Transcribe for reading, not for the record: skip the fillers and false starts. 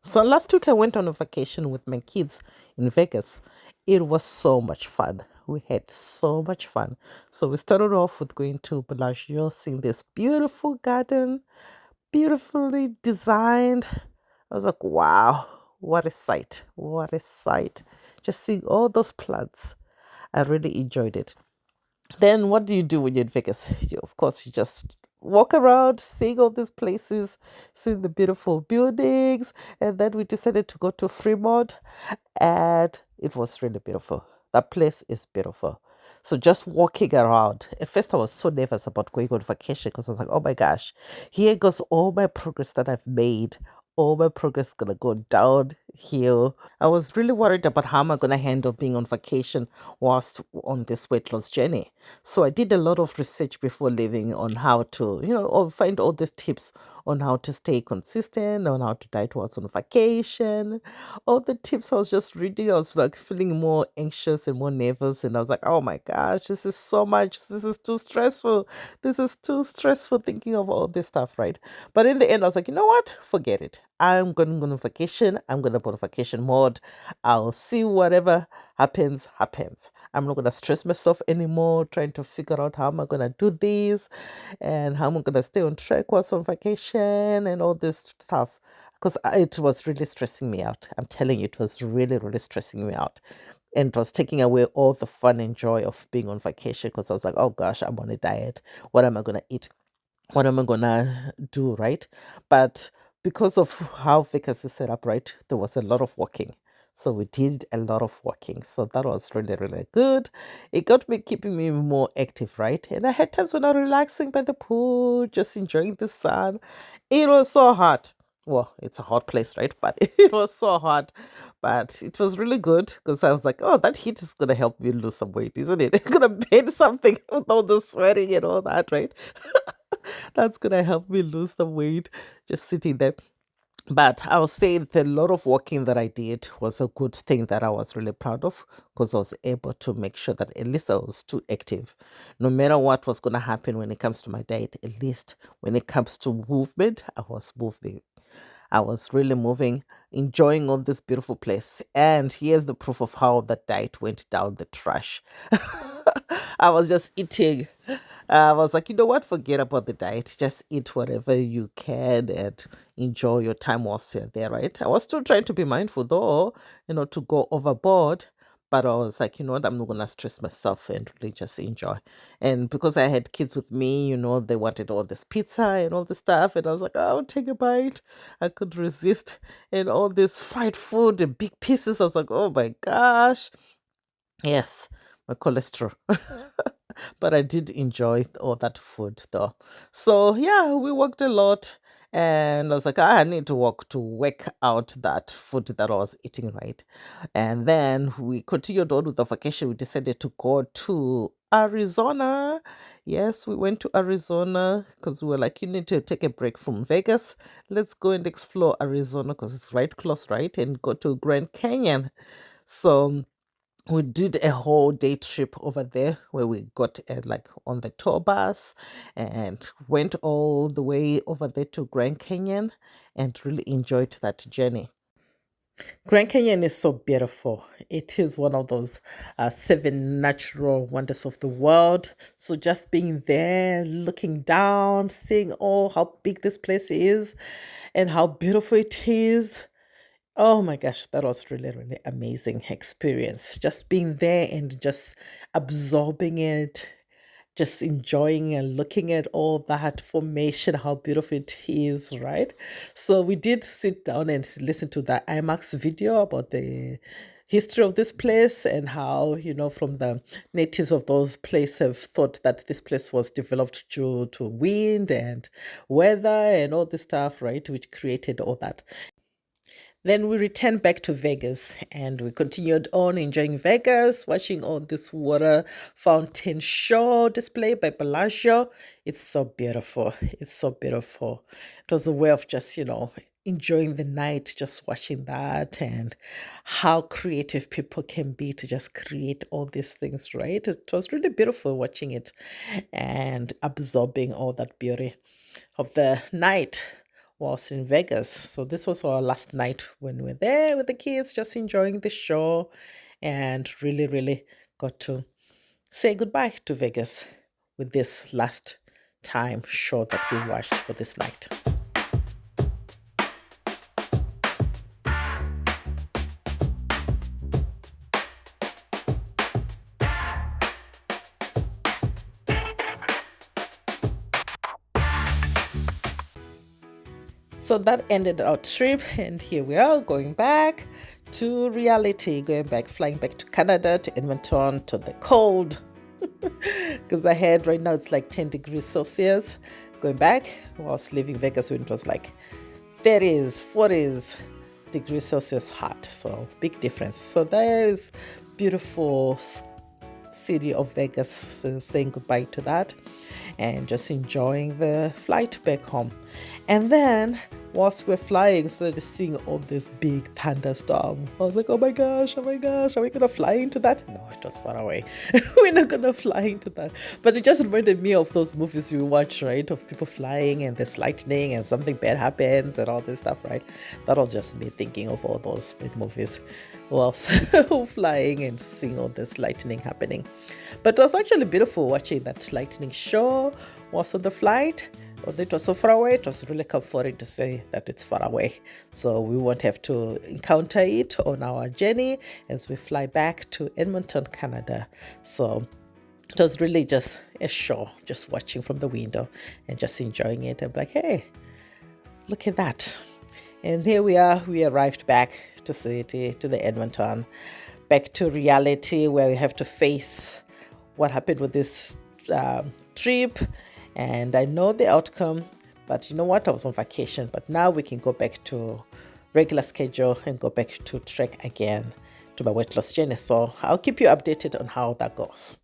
So last week I went on a vacation with my kids in Vegas. It was so much fun. We had so much fun. So we started off with going to Bellagio, seeing this beautiful garden, beautifully designed. I was like, wow, what a sight! What a sight! Just seeing all those plants. I really enjoyed it. Then what do you do when you're in Vegas? Of course, you just walk around, seeing all these places, seeing the beautiful buildings. And then we decided to go to Fremont, and it was really beautiful. That place is beautiful. So just walking around. At first, I was so nervous about going on vacation because I was like, oh my gosh, here goes all my progress that I've made. All my progress is gonna go downhill. I was really worried about how am I going to handle being on vacation whilst on this weight loss journey. So I did a lot of research before leaving on how to, or find all these tips on how to stay consistent, on how to diet whilst on vacation. All the tips I was just reading, I was like feeling more anxious and more nervous. And I was like, oh my gosh, this is so much. This is too stressful. This is too stressful thinking of all this stuff, right? But in the end, I was like, you know what? Forget it. I'm going to go on vacation. I'm going to put on vacation mode. I'll see whatever happens, happens. I'm not going to stress myself anymore trying to figure out how am I going to do this and how am I going to stay on track whilst on vacation and all this stuff. Because it was really stressing me out. I'm telling you, it was really, really stressing me out. And it was taking away all the fun and joy of being on vacation because I was like, oh gosh, I'm on a diet. What am I going to eat? What am I gonna do, right? But because of how Vegas is set up, right, there was a lot of walking. So we did a lot of walking. So that was really, really good. It got me keeping me more active, right? And I had times when I was relaxing by the pool, just enjoying the sun. It was so hot. Well, it's a hot place, right? But it was so hot. But it was really good because I was like, oh, that heat is gonna help me lose some weight, isn't it? It's gonna paint something with all the sweating and all that, right? That's gonna help me lose the weight just sitting there. But I'll say the lot of walking that I did was a good thing that I was really proud of because I was able to make sure that at least I was too active. No matter what was going to happen when it comes to my diet, at least when it comes to movement, I was moving. I was really moving, enjoying all this beautiful place. And here's the proof of how the diet went down the trash. I was just eating. I was like, you know what? Forget about the diet. Just eat whatever you can and enjoy your time whilst you're there, right? I was still trying to be mindful though, to go overboard. But I was like, you know what? I'm not going to stress myself and really just enjoy. And because I had kids with me, they wanted all this pizza and all this stuff. And I was like, oh, take a bite. I could resist. And all this fried food and big pieces. I was like, oh my gosh. Yes, my cholesterol. But I did enjoy all that food though. So yeah, we worked a lot. And I was like, I need to walk to work out that food that I was eating, right? And then we continued on with the vacation. We decided to go to Arizona. Yes, we went to Arizona because we were like, you need to take a break from Vegas. Let's go and explore Arizona because it's right close, right? And go to Grand Canyon. So we did a whole day trip over there where we got like on the tour bus and went all the way over there to Grand Canyon and really enjoyed that journey. Grand Canyon is so beautiful. It is one of those seven natural wonders of the world. So just being there, looking down, seeing how big this place is and how beautiful it is. Oh my gosh, that was really, really amazing experience. Just being there and just absorbing it, just enjoying and looking at all that formation, how beautiful it is, right? So we did sit down and listen to the IMAX video about the history of this place and how, from the natives of those places have thought that this place was developed due to wind and weather and all this stuff, right? Which created all that. Then we returned back to Vegas and we continued on enjoying Vegas, watching all this water fountain show display by Bellagio. It's so beautiful. It's so beautiful. It was a way of just, enjoying the night, just watching that and how creative people can be to just create all these things, right? It was really beautiful watching it and absorbing all that beauty of the night was in Vegas. So this was our last night when we were there with the kids, just enjoying the show, and really, really got to say goodbye to Vegas with this last time show that we watched for this night. So that ended our trip, and here we are going back to reality, flying back to Canada, to Edmonton, to the cold. Because ahead right now it's like 10 degrees Celsius. Going back, whilst leaving Vegas when it was like 30s, 40s degrees Celsius hot. So big difference. So there's beautiful city of Vegas. So saying goodbye to that and just enjoying the flight back home. And then whilst we're flying, started seeing all this big thunderstorm. I was like, oh my gosh, are we gonna fly into that? No, it was far away. We're not gonna fly into that. But it just reminded me of those movies you watch, right? Of people flying and there's lightning and something bad happens and all this stuff, right? That was just me thinking of all those big movies whilst flying and seeing all this lightning happening. But it was actually beautiful watching that lightning show was on the flight. Although it was so far away, it was really comforting to say that it's far away. So we won't have to encounter it on our journey as we fly back to Edmonton, Canada. So it was really just a show, just watching from the window and just enjoying it. I'm like, hey, look at that. And here we are, we arrived back to city, to the Edmonton, back to reality where we have to face what happened with this trip. And I know the outcome, but you know what? I was on vacation, but now we can go back to regular schedule and go back to trek again to my weight loss journey. So I'll keep you updated on how that goes.